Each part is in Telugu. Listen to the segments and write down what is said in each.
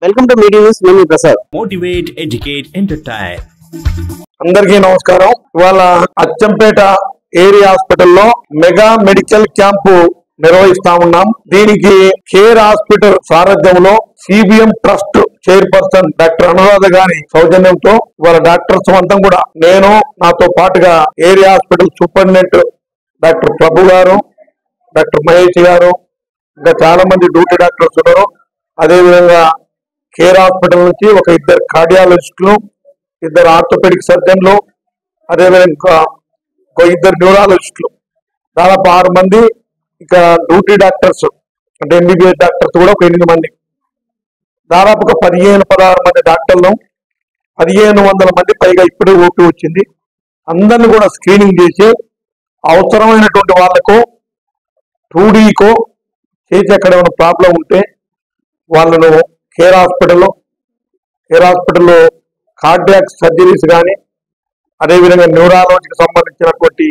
Welcome to media news. నేను ప్రసాద్. Motivate, educate, entertain. అందరికీ నమస్కారం. ఇవాళ అచ్చంపేట ఏరియా హాస్పిటల్లో మెగా మెడికల్ క్యాంపు నిర్వహిస్తా ఉన్నాం. దీనికి కేర్ హాస్పిటల్ సారథ్యంలో CBM trust chairperson doctor Anuradha గారి సౌజన్యంతో ఇవాళ డాక్టర్స్ అంతా కూడా నేను, నాతో పాటుగా ఏరియా హాస్పిటల్ సూపరింటెండెంట్ డాక్టర్ ప్రభు గారు, డాక్టర్ మహేష్ గారు, ఇంకా చాలా మంది డ్యూటీ డాక్టర్స్ ఉన్నారు. అదేవిధంగా కేర్ హాస్పిటల్ నుంచి ఒక ఇద్దరు కార్డియాలజిస్టులు, ఇద్దరు ఆర్థోపెడిక్ సర్జన్లు, అదేవిధంగా ఒక ఇద్దరు న్యూరాలజిస్టులు, దాదాపు 6 మంది, ఇక డ్యూటీ డాక్టర్స్ అంటే ఎంబీబీఎస్ డాక్టర్స్ కూడా ఒక 8 మంది, దాదాపుగా 15-16 మంది డాక్టర్లు, 1500 మంది పైగా ఇప్పుడే ఓపీ వచ్చింది. అందరిని కూడా స్క్రీనింగ్ చేసి అవసరమైనటువంటి వాళ్లకు 2Dకో చేసి ఎక్కడ ఏమైనా ప్రాబ్లం ఉంటే వాళ్ళను కేర్ హాస్పిటల్లో కార్డియాక్ సర్జరీస్ కానీ, అదేవిధంగా న్యూరాలజీకి సంబంధించినటువంటి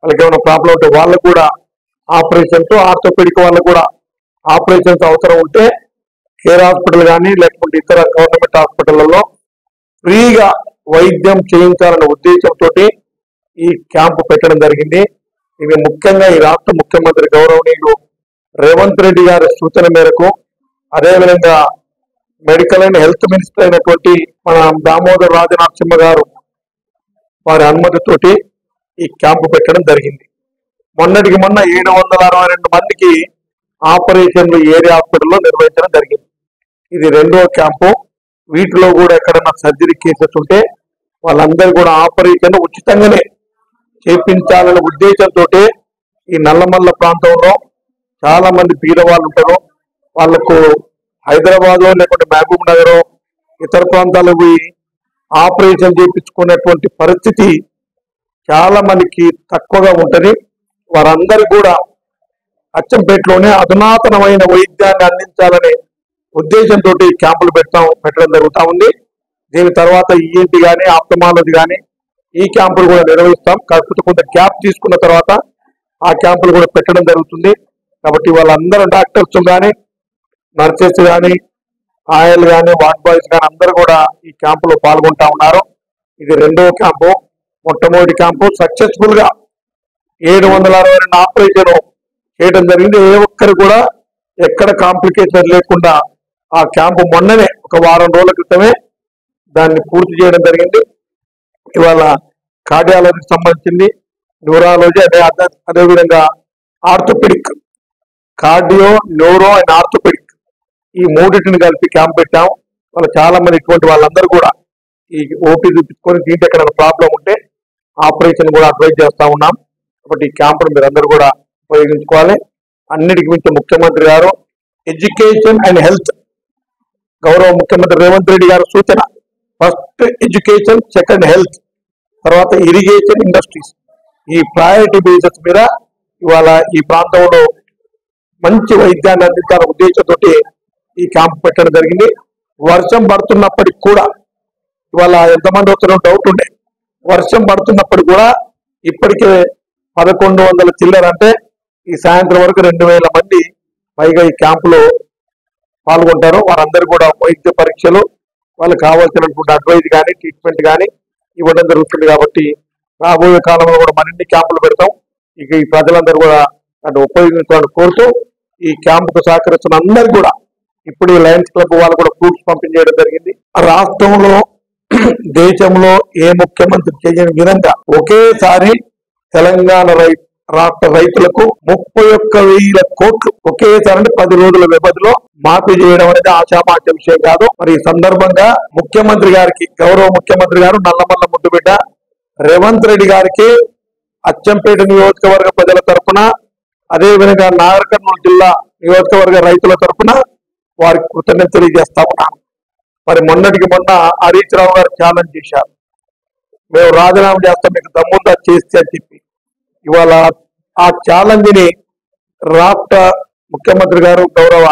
వాళ్ళకి ఏమైనా ప్రాబ్లం ఉంటే వాళ్ళకు కూడా ఆపరేషన్స్, ఆర్థోపెడిక్ వాళ్ళకు కూడా ఆపరేషన్స్ అవసరం ఉంటే కేర్ హాస్పిటల్ కానీ లేకపోతే ఇతర గవర్నమెంట్ హాస్పిటళ్లలో ఫ్రీగా వైద్యం చేయించాలనే ఉద్దేశంతో ఈ క్యాంపు పెట్టడం జరిగింది. ఇది ముఖ్యంగా ఈ రాష్ట్ర ముఖ్యమంత్రి గౌరవనీయులు రేవంత్ రెడ్డి గారి సూచన మేరకు, అదేవిధంగా మెడికల్ అండ్ హెల్త్ మినిస్టర్ అయినటువంటి మన దామోదర్ రాజనరసింహ గారు వారి అనుమతితోటి ఈ క్యాంపు పెట్టడం జరిగింది. మొన్నటికి మొన్న 762 మందికి ఆపరేషన్లు ఏరియా హాస్పిటల్లో నిర్వహించడం జరిగింది. ఇది 2వ క్యాంపు. వీటిలో కూడా ఎక్కడన్నా సర్జరీ కేసెస్ ఉంటే వాళ్ళందరూ కూడా ఆపరేషన్ ఉచితంగానే చేయించాలనే ఉద్దేశంతో ఈ నల్లమల్ల ప్రాంతంలో చాలా మంది పేదవాళ్ళు ఉంటారు. వాళ్లకు హైదరాబాద్ లో లేకుంటే మహబూబ్ నగర్ ఇతర ప్రాంతాలకు పోయి ఆపరేషన్ చేయించుకునేటువంటి పరిస్థితి చాలా మందికి తక్కువగా ఉంటది. వారందరూ కూడా అచ్చంపేటలోనే అధునాతనమైన వైద్యాన్ని అందించాలనే ఉద్దేశంతో క్యాంపులు పెట్టడం జరుగుతూ ఉంది. దీని తర్వాత ఈఎన్టీ కానీ, ఆప్థమాలజీ కానీ ఈ క్యాంపులు కూడా నిర్వహిస్తాం. కాకపోతే కొంత గ్యాప్ తీసుకున్న తర్వాత ఆ క్యాంపులు కూడా పెట్టడం జరుగుతుంది. కాబట్టి వాళ్ళందరూ డాక్టర్స్ కానీ, నర్సెస్ కానీ, ఆయల్ కానీ, వార్డ్ బాయ్స్ కానీ అందరూ కూడా ఈ క్యాంపులో పాల్గొంటా ఉన్నారు. ఇది 2వ క్యాంపు. మొట్టమొదటి క్యాంపు సక్సెస్ఫుల్ గా 762 ఆపరేషన్ చేయడం జరిగింది. ఏ ఒక్కరు కూడా ఎక్కడ కాంప్లికేషన్ లేకుండా ఆ క్యాంపు మొన్ననే ఒక వారం రోజుల క్రితమే దాన్ని పూర్తి చేయడం జరిగింది. ఇవాళ కార్డియాలజీకి సంబంధించింది, న్యూరాలజీ, అదేవిధంగా orthopaedic, cardio, neuro and orthopaedic ఈ 3టిని కలిపి క్యాంప్ పెట్టాం. వాళ్ళు చాలా మంది ఇటువంటి వాళ్ళందరూ కూడా ఈ ఓపీ చూపించుకొని దీంట్లో ఎక్కడ ప్రాబ్లం ఉంటే ఆపరేషన్ కూడా అడ్వైజ్ చేస్తా ఉన్నాం. కాబట్టి ఈ క్యాంపును మీరు అందరూ కూడా ఉపయోగించుకోవాలి. అన్నిటికి మించి ముఖ్యమంత్రి గారు ఎడ్యుకేషన్ అండ్ హెల్త్, గౌరవ ముఖ్యమంత్రి రేవంత్ రెడ్డి గారు సూచన, ఫస్ట్ ఎడ్యుకేషన్, సెకండ్ హెల్త్, తర్వాత ఇరిగేషన్, ఇండస్ట్రీస్, ఈ ప్రయారిటీ బేసిస్ మీద ఇవాళ ఈ ప్రాంతంలో మంచి వైద్యాన్ని అందించాలనే ఉద్దేశంతో ఈ క్యాంప్ పెట్టడం జరిగింది. వర్షం పడుతున్నప్పటికి కూడా ఇవాళ ఎంతమంది వస్తున్నారో డౌట్ ఉండే. వర్షం పడుతున్నప్పటికి కూడా ఇప్పటికే 1100 చిల్లర, అంటే ఈ సాయంత్రం వరకు 2000 మంది పైగా ఈ క్యాంపులో పాల్గొంటారు. వారందరూ కూడా వైద్య పరీక్షలు, వాళ్ళకి కావాల్సినటువంటి అడ్వైజ్ కానీ, ట్రీట్మెంట్ కానీ ఇవ్వడం జరుగుతుంది. కాబట్టి రాబోయే కాలంలో కూడా మరిన్ని క్యాంపులు పెడతాం. ఇక ఈ ప్రజలందరూ కూడా దాన్ని ఉపయోగించాలని కోరుతూ ఈ క్యాంపుకు సహకరిస్తున్న అందరూ కూడా ఇప్పుడు ఈ లయన్స్ క్లబ్ వాళ్ళు కూడా ఫ్రూట్స్ పంపిణీ చేయడం జరిగింది. రాష్ట్రంలో, దేశంలో ఏ ముఖ్యమంత్రి చేయని విధంగా ఒకేసారి తెలంగాణ రాష్ట్ర రైతులకు 31,000 కోట్లు ఒకేసారి, అంటే 10 రోజుల వ్యవధిలో మాఫీ చేయడం అనేది ఆశామాష విషయం కాదు. మరి ఈ సందర్భంగా ముఖ్యమంత్రి గారికి, గౌరవ ముఖ్యమంత్రి గారు నల్లమల్ల ముద్దుబిడ్డ రేవంత్ రెడ్డి గారికి అచ్చంపేట నియోజకవర్గ ప్రజల తరఫున, అదేవిధంగా నాగర్ కర్నూలు జిల్లా నియోజకవర్గ రైతుల తరఫున వారికి కృతజ్ఞత తెలియజేస్తా ఉన్నాను. మరి మొన్నటికి మొన్న హరీష్ రావు గారు ఛాలెంజ్ చేశారు, మేము రాజీనామా చేస్తాం, మీకు దమ్ముందా చేస్తే అని చెప్పి. ఇవాళ ఆ ఛాలెంజ్ ని రాష్ట్ర ముఖ్యమంత్రి గారు గౌరవ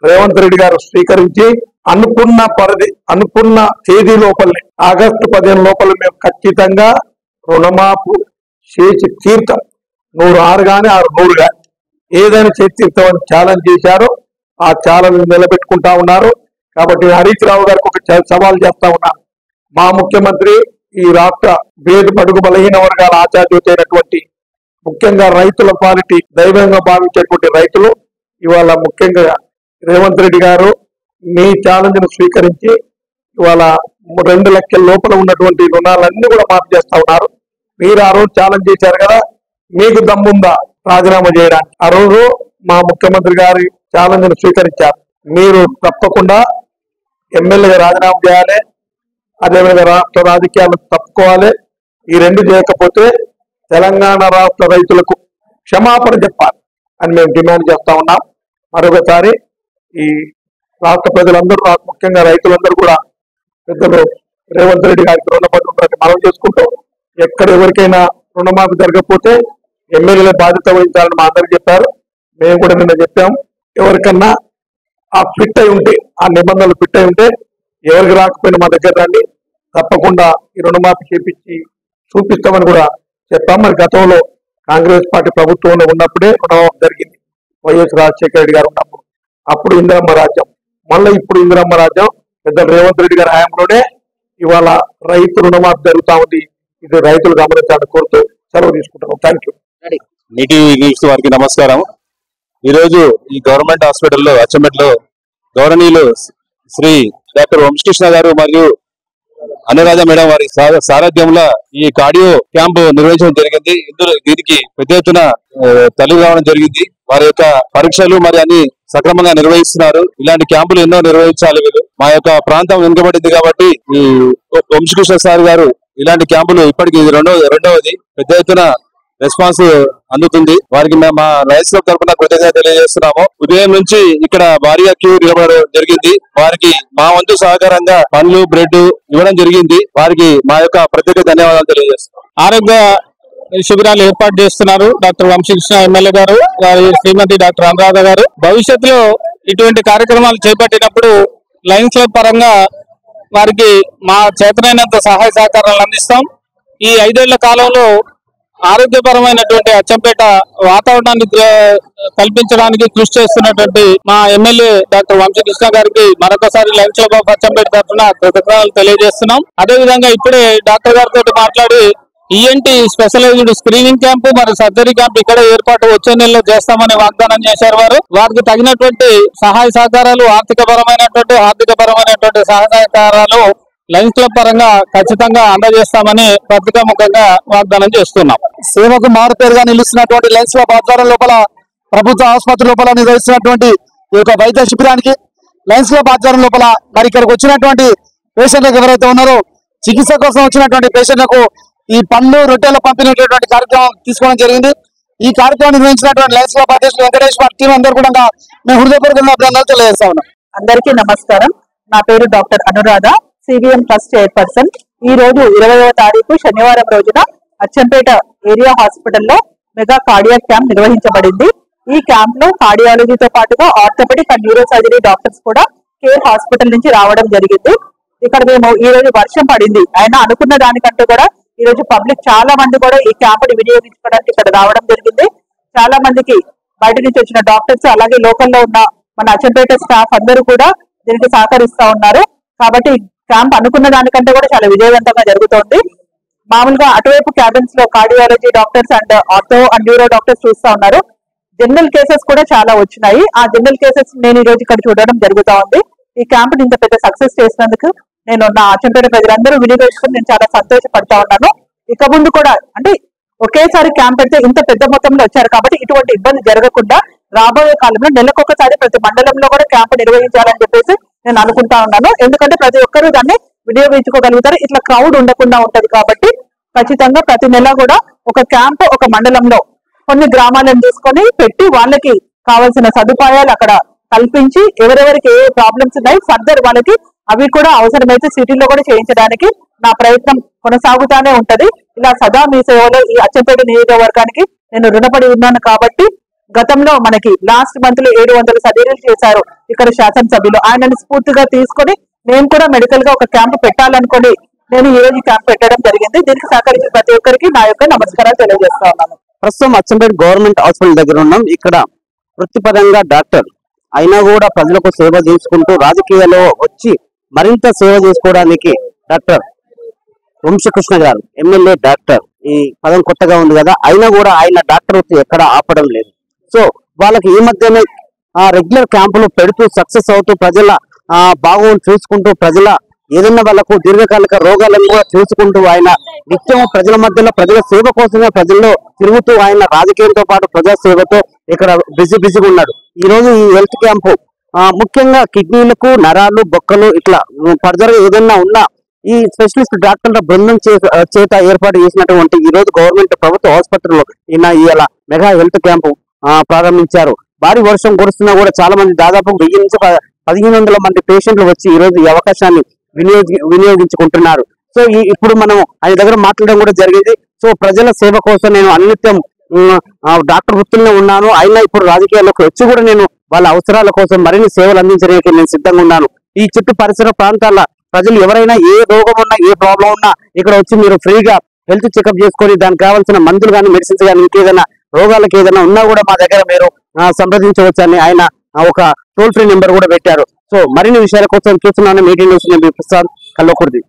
రేవంత్ రెడ్డి గారు స్వీకరించి అనుకున్న తేదీ లోపలనే, ఆగస్టు 15 లోపల మేము ఖచ్చితంగా రుణమాపు చేసి తీర్థం, 106 కానీ 100 కానీ ఏదైనా చేసి తీర్థమని ఛాలెంజ్ చేశారు. ఆ ఛాలెంజ్ నిలబెట్టుకుంటా ఉన్నారు. కాబట్టి హరీష్ రావు గారికి ఒక సవాల్ చేస్తా ఉన్నా. మా ముఖ్యమంత్రి ఈ రాష్ట్ర పేద బడుగు బలహీన వర్గాల ఆచార్యుత అయినటువంటి ముఖ్యంగా రైతుల క్వాలిటీ దైవంగా భావించేటువంటి రైతులు ఇవాళ ముఖ్యంగా రేవంత్ రెడ్డి గారు మీ ఛాలెంజ్ ను స్వీకరించి ఇవాళ 2 లక్షల లోపల ఉన్నటువంటి రుణాలన్నీ కూడా మాఫీ చేస్తా ఉన్నారు. మీరు ఆ రోజు ఛాలెంజ్ చేశారు కదా, మీకు దమ్ముందా రాజీనామా చేయడానికి? ఆ రోజు మా ముఖ్యమంత్రి గారి ఛాలెంజ్ ను స్వీకరించారు. మీరు తప్పకుండా ఎమ్మెల్యేగా రాజీనామా చేయాలి, అదేవిధంగా రాష్ట్ర రాజకీయాలను తప్పుకోవాలి. ఈ 2 చేయకపోతే తెలంగాణ రాష్ట్ర రైతులకు క్షమాపణ చెప్పాలి అని మేము డిమాండ్ చేస్తా ఉన్నాం. మరొకసారి ఈ రాష్ట్ర ప్రజలందరూ, ముఖ్యంగా రైతులందరూ కూడా పెద్దలు రేవంత్ రెడ్డి గారికి రుణపడి ఉంటారని మనం చేసుకుంటూ, ఎక్కడ ఎవరికైనా రుణమాఫీ జరగకపోతే ఎమ్మెల్యేల బాధ్యత వహించాలని మా అందరికి చెప్పారు. మేము కూడా నిన్న చెప్పాం, ఎవరికన్నా ఆ ఫిట్ అయి ఉంటే, ఆ నిబంధనలు ఫిట్ అయి ఉంటే ఎవరికి రాకపోయినా మా దగ్గర రండి, తప్పకుండా ఈ రుణమాఫీ చేపించి చూపిస్తామని కూడా చెప్పాం. మరి గతంలో కాంగ్రెస్ పార్టీ ప్రభుత్వంలో ఉన్నప్పుడే రుణమాఫీ జరిగింది, వైఎస్ రాజశేఖర రెడ్డి గారు ఉన్నప్పుడు. అప్పుడు ఇందిరమ్మ రాజ్యం, మళ్ళీ ఇప్పుడు ఇందిరమ్మ రాజ్యం పెద్ద రేవంత్ రెడ్డి గారి హయాంలోనే ఇవాళ రైతు రుణమాఫీ జరుగుతా ఉంది. ఇది రైతులు గమనించాలని కోరుతూ సెలవు తీసుకుంటాం. Thank you. నీటి న్యూస్ వారికి నమస్కారం. ఈరోజు ఈ గవర్నమెంట్ హాస్పిటల్లో అచ్చంపేటలో గౌరవనీయులు శ్రీ డాక్టర్ వంశకృష్ణ గారు మరియు అనురాధ మేడం వారి సారథ్యంలో ఈ కార్డియో క్యాంపు నిర్వహించడం జరిగింది. దీనికి పెద్ద ఎత్తున తల్లి రావడం జరిగింది. వారి యొక్క పరీక్షలు మరి అన్ని సక్రమంగా నిర్వహిస్తున్నారు. ఇలాంటి క్యాంపులు ఎన్నో నిర్వహించాలి వీళ్ళు. మా యొక్క ప్రాంతం వెనుకబడింది కాబట్టి ఈ వంశకృష్ణ సార్ గారు ఇలాంటి క్యాంపులు ఇప్పటికి రెండవది పెద్ద ఎత్తున రెస్పాన్స్ అందుతుంది. వారికి మా రైస్ క్లబ్ తరఫున కృతజ్ఞత తెలియజేస్తున్నాము. ఉదయం నుంచి ఇక్కడ భారీగా క్యూ నిలబడడం జరిగింది. వారికి మా వంతు సహకారంగా పండ్లు, బ్రెడ్ ఇవ్వడం జరిగింది. వారికి మా యొక్క ప్రత్యేక ధన్యవాదాలు తెలియజేస్తున్నాం. ఆరోగ్య శిబిరాలు ఏర్పాటు చేస్తున్నారు డాక్టర్ వంశకృష్ణ ఎమ్మెల్యే గారు, వారి శ్రీమతి డాక్టర్ అనురాధ గారు. భవిష్యత్తులో ఇటువంటి కార్యక్రమాలు చేపట్టినప్పుడు లయన్స్ క్లబ్ పరంగా వారికి మా చేతనైనంత సహాయ సహకారాలు అందిస్తాం. ఈ 5 ఏళ్ల కాలంలో ఆరోగ్యపరమైనటువంటి అచ్చంపేట వాతావరణాన్ని కల్పించడానికి కృషి చేస్తున్నటువంటి మా ఎమ్మెల్యే డాక్టర్ వంశకృష్ణ గారికి మరొకసారి లయన్స్ క్లబ్ ఆఫ్ అచ్చంపేట తరఫున కృతజ్ఞతలు తెలియజేస్తున్నాం. అదేవిధంగా ఇప్పుడే డాక్టర్ గారితో మాట్లాడి ఈఎన్టీ స్పెషలైజ్డ్ స్క్రీనింగ్ క్యాంపు మరియు సర్జరీ క్యాంప్ ఇక్కడ ఏర్పాటు వచ్చే నెలలో చేస్తామని వాగ్దానం చేశారు. వారికి తగినటువంటి సహాయ సహకారాలు, ఆర్థికపరమైనటువంటి సహాయ సహకారాలు లయన్స్ క్లబ్ పరంగా ఖచ్చితంగా అందజేస్తామని పత్రికాముఖంగా వాగ్దానం చేస్తున్నాం. సేవకు మారుపేరుగా నిలుస్తున్నటువంటి లయన్స్ క్లబ్ ఆధ్వర్యం లోపల ప్రభుత్వ ఆసుపత్రి లోపల నిర్వహిస్తున్నటువంటి ఈ యొక్క వైద్య శిబిరానికి లయన్స్ క్లబ్ ఆధ్వర్యం లోపల మరి ఇక్కడికి వచ్చినటువంటి పేషెంట్లకు ఎవరైతే ఉన్నారో చికిత్స కోసం వచ్చినటువంటి పేషెంట్లకు ఈ పండ్లు, రొట్టెలు పంపిణీటువంటి కార్యక్రమం తీసుకోవడం జరిగింది. ఈ కార్యక్రమం నిర్వహించినటువంటి లయన్స్ క్లబ్ అధ్యక్షులు వెంకటేష్ వారి టీం అందరూ కూడా మేము హృదయపూర్వకంగా అభినందనలు తెలియజేస్తా ఉన్నాం. అందరికీ నమస్కారం. నా పేరు doctor Anuradha, CVM trust chairperson. ఈ రోజు 20వ తారీఖు శనివారం రోజున అచ్చంపేట ఏరియా హాస్పిటల్లో మెగా కార్డియాక్ క్యాంప్ నిర్వహించబడింది. ఈ క్యాంప్ లో కార్డియాలజీతో పాటుగా orthopaedic and neuro surgery doctors కూడా కేర్ హాస్పిటల్ నుంచి రావడం జరిగింది. ఇక్కడ మేము ఈ రోజు వర్షం పడింది అయినా అనుకున్న దానికంటే కూడా ఈ రోజు పబ్లిక్ చాలా మంది కూడా ఈ క్యాంపుని వినియోగించుకోవడానికి ఇక్కడ రావడం జరిగింది. చాలా మందికి బయట నుంచి వచ్చిన డాక్టర్స్, అలాగే లోకల్లో ఉన్న మన అచ్చంపేట స్టాఫ్ అందరూ కూడా దీనికి సహకరిస్తా ఉన్నారు. కాబట్టి క్యాంప్ అనుకున్న దానికంటే కూడా చాలా విజయవంతంగా జరుగుతోంది. మామూలుగా అటువైపు క్యాబిన్స్ లో cardiology doctors and ortho and neuro doctors చూస్తా ఉన్నారు. జనరల్ కేసెస్ కూడా చాలా వచ్చినాయి. ఆ జనరల్ కేసెస్ నేను ఈ రోజు ఇక్కడ చూడడం జరుగుతా ఉంది. ఈ క్యాంప్ ఇంత పెద్ద సక్సెస్ చేసినందుకు నేను నా అచ్చంపేట ప్రజలందరూ వినియోగించుకుని నేను చాలా సంతోషపడతా ఉన్నాను. ఇక ముందు కూడా అంటే ఒకేసారి క్యాంప్ పెడితే ఇంత పెద్ద మొత్తంలో వచ్చారు కాబట్టి ఇటువంటి ఇబ్బంది జరగకుండా రాబోయే కాలంలో నెలకొకసారి ప్రతి మండలంలో కూడా క్యాంప్ నిర్వహించాలని చెప్పేసి నేను అనుకుంటా ఉన్నాను. ఎందుకంటే ప్రతి ఒక్కరూ దాన్ని వినియోగించుకోగలుగుతారు. ఇట్లా క్రౌడ్ ఉండకుండా ఉంటది కాబట్టి ఖచ్చితంగా ప్రతి నెల కూడా ఒక క్యాంప్ ఒక మండలంలో కొన్ని గ్రామాలను తీసుకొని పెట్టి వాళ్ళకి కావాల్సిన సదుపాయాలు అక్కడ కల్పించి ఎవరెవరికి ఏ ప్రాబ్లమ్స్ ఉన్నాయి ఫర్దర్ వాళ్ళకి అవి కూడా అవసరమైతే సిటీలో కూడా చేయించడానికి నా ప్రయత్నం కొనసాగుతానే ఉంటది. ఇలా సదా మీ సేవలో ఈ అచ్చంపేట నియోజకవర్గానికి నేను రుణపడి ఉన్నాను. కాబట్టి గతంలో మనకి లాస్ట్ మంత్ లో 700 సర్జరీలు చేశారు ఇక్కడ శాసనసభ్యులు. ఆయనని స్ఫూర్తిగా తీసుకొని నేను కూడా మెడికల్ గా ఒక క్యాంప్ పెట్టాలనుకుని నేను ఈ రోజు క్యాంప్ పెట్టడం జరిగింది. దీనికి సహకరించిన ప్రతి ఒక్కరికి నా యొక్క నమస్కారాలు తెలియజేస్తా ఉన్నాను. ప్రస్తుతం అచ్చంపేట గవర్నమెంట్ హాస్పిటల్ దగ్గర ఉన్నాం. ఇక్కడ వృత్తిపరంగా డాక్టర్ అయినా కూడా ప్రజలకు సేవ చేసుకుంటూ రాజకీయాల్లో వచ్చి మరింత సేవ చేసుకోవడానికి డాక్టర్ వంశీకృష్ణ గారు ఎమ్మెల్యే డాక్టర్, ఈ పదం కొత్తగా ఉంది కదా, అయినా కూడా ఆయన డాక్టర్ వృత్తి ఎక్కడ ఆపడం లేదు. సో వాళ్ళకి ఈ మధ్యనే రెగ్యులర్ క్యాంపులు పెడుతూ సక్సెస్ అవుతూ ప్రజల బాగోగులు చూసుకుంటూ ప్రజల ఏదైనా వాళ్ళకు దీర్ఘకాలిక రోగాలను కూడా చూసుకుంటూ ఆయన నిత్యం ప్రజల మధ్యలో ప్రజల సేవ కోసమే ప్రజల్లో తిరుగుతూ ఆయన రాజకీయంతో పాటు ప్రజా సేవతో ఇక్కడ బిజీగా ఉన్నాడు. ఈ రోజు ఈ హెల్త్ క్యాంపు ముఖ్యంగా కిడ్నీలకు, నరాలు, బొక్కలు ఇట్లా ఫర్దర్ ఏదైనా ఉన్నా ఈ స్పెషలిస్ట్ డాక్టర్ల బృందం చేత ఏర్పాటు చేసినటువంటి ఈ రోజు గవర్నమెంట్ ప్రభుత్వ ఆసుపత్రిలో ఇలా మెగా హెల్త్ క్యాంపు ప్రారంభించారు. భారీ వర్షం కురుస్తున్నా కూడా చాలా మంది దాదాపు 1000 నుంచి 1500 మంది పేషెంట్లు వచ్చి ఈ రోజు ఈ అవకాశాన్ని వినియోగించుకుంటున్నారు. సో ఇప్పుడు మనం ఆయన దగ్గర మాట్లాడడం కూడా జరిగింది. సో ప్రజల సేవ కోసం నేను అనిత్యం డాక్టర్ వృత్తిలో ఉన్నాను, అయినా ఇప్పుడు రాజకీయాల్లోకి వచ్చి కూడా నేను వాళ్ళ అవసరాల కోసం మరిన్ని సేవలు అందించడానికి నేను సిద్ధంగా ఉన్నాను. ఈ చుట్టూ పరిసర ప్రాంతాల ప్రజలు ఎవరైనా ఏ రోగం ఉన్నా ఏ ప్రాబ్లం ఉన్నా ఇక్కడ వచ్చి మీరు ఫ్రీగా హెల్త్ చెకప్ చేసుకొని దానికి కావాల్సిన మందులు కానీ మెడిసిన్స్ కానీ ఇంకేదైనా రోగాలకు ఏదైనా ఉన్నా కూడా మా దగ్గర మీరు సంప్రదించవచ్చు అని ఆయన ఒక టోల్ ఫ్రీ నెంబర్ కూడా పెట్టారు. సో మరిన్ని విషయాల కోసం చూస్తున్నాను. మీటింగ్ ప్రసాద్ కల్లోకుర్తి.